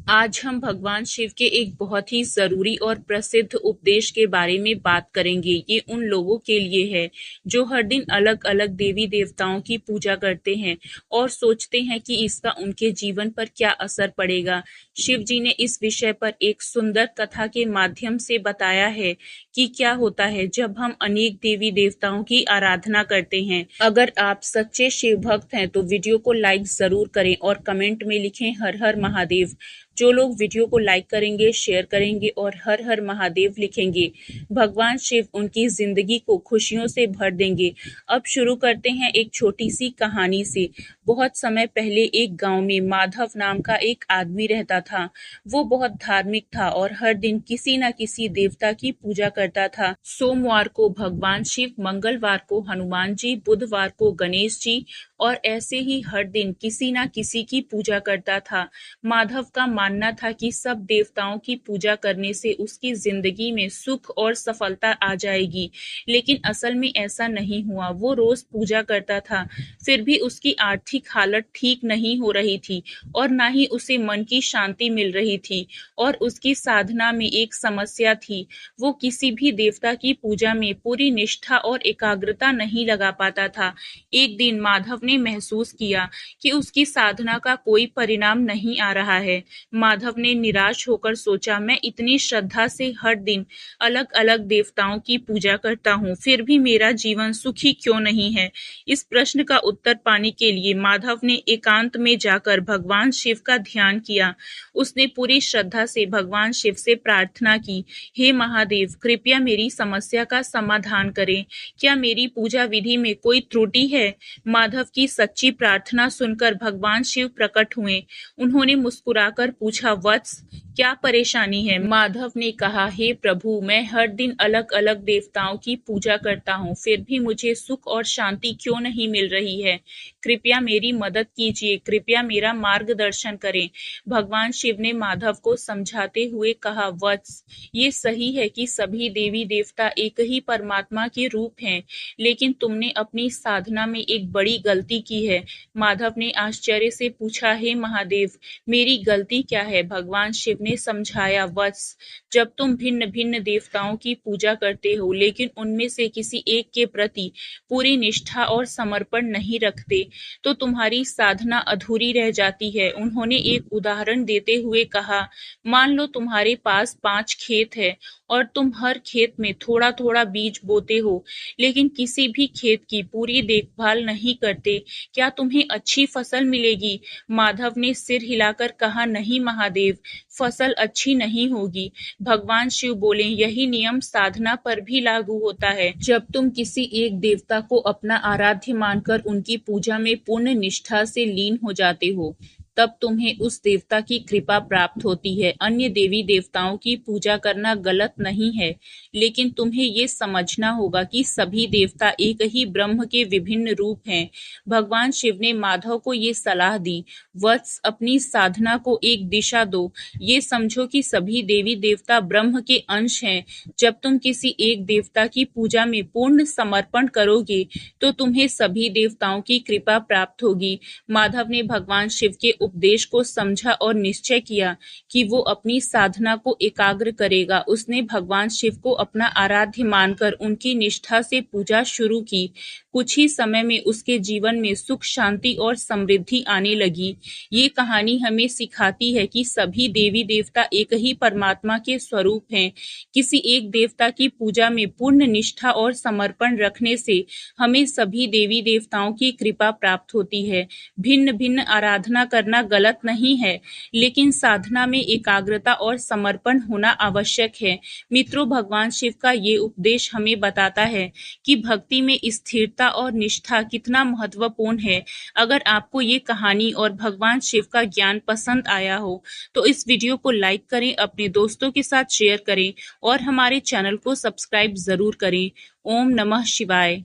आज हम भगवान शिव के एक बहुत ही ज़रूरी और प्रसिद्ध उपदेश के बारे में बात करेंगे। ये उन लोगों के लिए है जो हर दिन अलग-अलग देवी-देवताओं की पूजा करते हैं और सोचते हैं कि इसका उनके जीवन पर क्या असर पड़ेगा। शिव जी ने इस विषय पर एक सुंदर कथा के माध्यम से बताया है कि क्या होता है जब हम अनेक देवी-देवताओं की आराधना करते हैं। अगर आप सच्चे शिव भक्त हैं तो वीडियो को लाइक ज़रूर करें और कमेंट में लिखें हर हर महादेव। जो लोग वीडियो को लाइक करेंगे, शेयर करेंगे और हर हर महादेव लिखेंगे, भगवान शिव उनकी जिंदगी को खुशियों से भर देंगे। अब शुरू करते हैं एक छोटी सी कहानी से। बहुत समय पहले एक गांव में माधव नाम का एक आदमी रहता था। वो बहुत धार्मिक था और हर दिन किसी न किसी देवता की पूजा करता था। सोमवार को भगवान शिव, मंगलवार को हनुमान जी, बुधवार को गणेश जी और ऐसे ही हर दिन किसी न किसी की पूजा करता था। माधव का मानना था कि सब देवताओं की पूजा करने से उसकी जिंदगी में सुख और सफलता आ जाएगी, लेकिन असल में ऐसा नहीं हुआ। वो रोज पूजा करता था, फिर भी उसकी आर्थिक हालत ठीक नहीं हो रही थी और ना ही उसे मन की शांति मिल रही थी। और उसकी साधना में एक समस्या थी, वो किसी भी देवता की पूजा में पूरी निष्ठा और एकाग्रता नहीं लगा पाता था। एक दिन माधव ने महसूस किया कि उसकी साधना का कोई परिणाम नहीं आ रहा है। माधव ने निराश होकर सोचा, मैं इतनी श्रद्धा से हर दिन अलग अलग देवताओं की पूजा करता हूँ, फिर भी मेरा जीवन सुखी क्यों नहीं है। इस प्रश्न का उत्तर पाने के लिए माधव ने एकांत में जाकर भगवान शिव का ध्यान किया। उसने पूरी श्रद्धा से भगवान शिव से प्रार्थना की, हे महादेव, कृपया मेरी समस्या का समाधान करें। क्या मेरी पूजा विधि में कोई त्रुटि है? माधव की सच्ची प्रार्थना सुनकर भगवान शिव प्रकट हुए। उन्होंने मुस्कुराकर पूछा, वत्स, क्या परेशानी है? माधव ने कहा, हे प्रभु, मैं हर दिन अलग अलग देवताओं की पूजा करता हूँ, फिर भी मुझे सुख और शांति क्यों नहीं मिल रही है? कृपया मेरी मदद कीजिए, कृपया मेरा मार्गदर्शन करें। भगवान शिव ने माधव को समझाते हुए कहा, वत्स, ये सही है कि सभी देवी देवता एक ही परमात्मा के रूप हैं, लेकिन तुमने अपनी साधना में एक बड़ी गलती की है। माधव ने आश्चर्य से पूछा, हे महादेव, मेरी गलती क्या है? भगवान शिव ने समझाया, वत्स, जब तुम भिन्न भिन्न देवताओं की पूजा करते हो लेकिन उनमें से किसी एक के प्रति पूरी निष्ठा और समर्पण नहीं रखते, तो तुम्हारी साधना अधूरी रह जाती है। उन्होंने एक उदाहरण देते हुए कहा, मान लो तुम्हारे पास 5 खेत है और तुम हर खेत में थोड़ा थोड़ा बीज बोते हो, लेकिन किसी भी खेत की पूरी देखभाल नहीं करते, क्या तुम्हें अच्छी फसल मिलेगी? माधव ने सिर हिलाकर कहा, नहीं महादेव, फसल अच्छी नहीं होगी। भगवान शिव बोले, यही नियम साधना पर भी लागू होता है। जब तुम किसी एक देवता को अपना आराध्य मानकर उनकी पूजा में पूर्ण निष्ठा से लीन हो जाते हो, तब तुम्हें उस देवता की कृपा प्राप्त होती है। अन्य देवी देवताओं की पूजा करना गलत नहीं है, लेकिन तुम्हें ये समझना होगा कि सभी देवता एक ही ब्रह्म के विभिन्न रूप हैं। भगवान शिव ने माधव को ये सलाह दी, वत्स, अपनी साधना को एक दिशा दो। ये समझो कि सभी देवी देवता ब्रह्म के अंश हैं। जब तुम किसी एक देवता की पूजा में पूर्ण समर्पण करोगे, तो तुम्हें सभी देवताओं की कृपा प्राप्त होगी। माधव ने भगवान शिव के उपदेश को समझा और निश्चय किया कि वो अपनी साधना को एकाग्र करेगा। उसने भगवान शिव को अपना आराध्य मानकर उनकी निष्ठा से पूजा शुरू की। कुछ ही समय में उसके जीवन में सुख, शांति और समृद्धि आने लगी। ये कहानी हमें सिखाती है कि सभी देवी देवता एक ही परमात्मा के स्वरूप हैं। किसी एक देवता की पूजा में पूर्ण निष्ठा और समर्पण रखने से हमें सभी देवी देवताओं की कृपा प्राप्त होती है। भिन्न भिन्न आराधना करना गलत नहीं है, लेकिन साधना में एकाग्रता और समर्पण होना आवश्यक है। मित्रों, भगवान शिव का ये उपदेश हमें बताता है कि भक्ति में स्थिरता और निष्ठा कितना महत्वपूर्ण है। अगर आपको ये कहानी और भगवान शिव का ज्ञान पसंद आया हो, तो इस वीडियो को लाइक करें, अपने दोस्तों के साथ शेयर करें और हमारे चैनल को सब्सक्राइब जरूर करें। ओम नमः शिवाय।